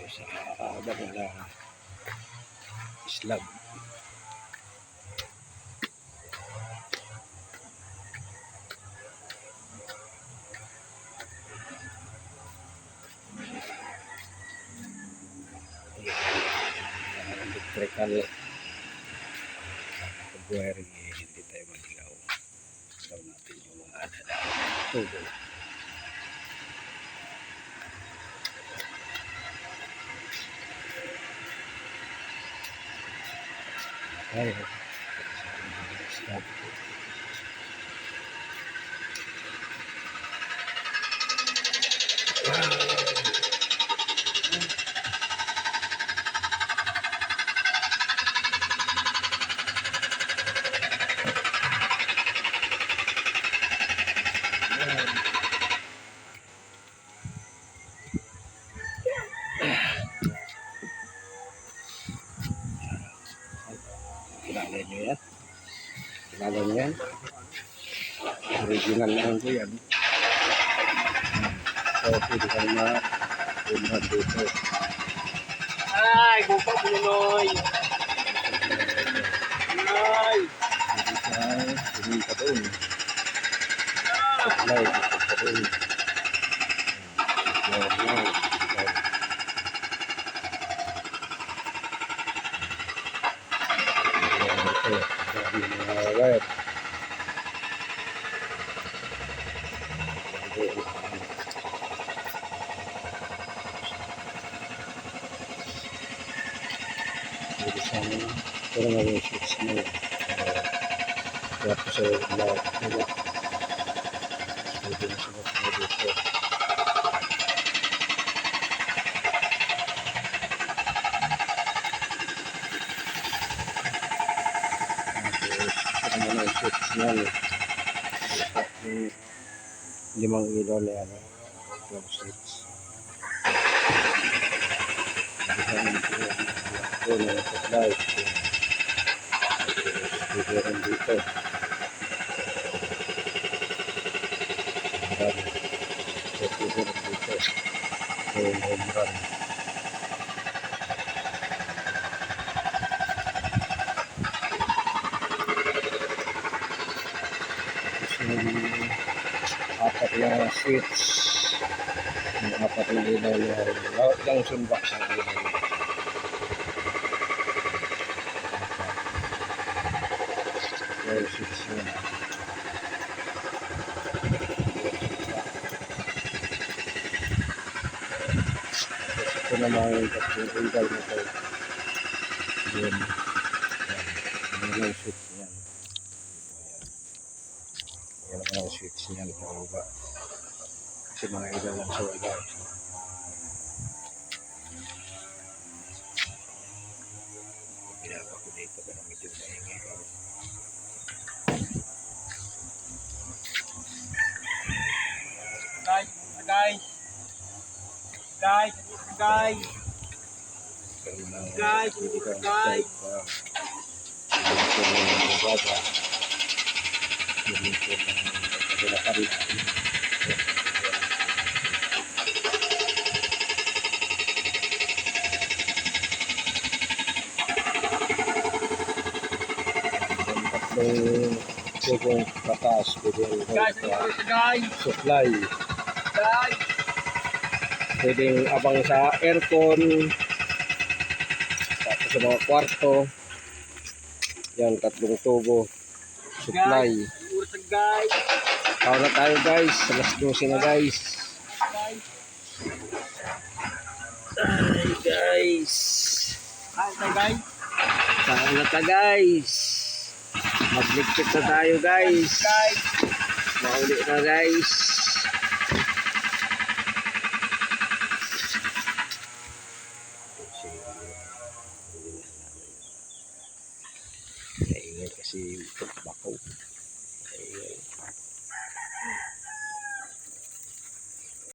sa Manila Islam. Electrical wiring, hindi tayo maligaw. Daw natin yung mga tubo. Ay, stop. Kilala nyo yan? Kilala nyo yan? Original lang ko yan. So, pwede kayo ma-unahan dito. Ay, buka buloy. Ay. Hindi ka doon. Supply, ka doon. Wire. Jadi sana kurang lebih semua. Waktu saya lihat juga, jadi semua itu. Mana itu sinyal? Limang ilaw na yan. Ito na yung supply. Ito rin dito. Ito rin dito. Ito yung home run. Apat na switch, yung apat na ilaw yung junction box ang ilaw. Yung switch yun. Tapos ito naman yung tatlong ilaw na ito. Yun. Yan yung switch niyan. Yan ang switch niyan. Kasi mga ilaw lang sa wala. Pinapa ko dito pero medyo maingay. Guys. Guys, guys. Guys, hindi ka guys. Tubong patas, Guys. supply. Guys. Pwedeng abang sa aircon, tapos sa mga kwarto. Yan, tatlong tubo. Supply. Guys. Kaon na tayo guys. Alas 12 na guys. Ay guys. Guys. Kaon na ta guys. Magligpit na tayo guys. Mauli na guys. Naingay kasi bakaw. Naingay.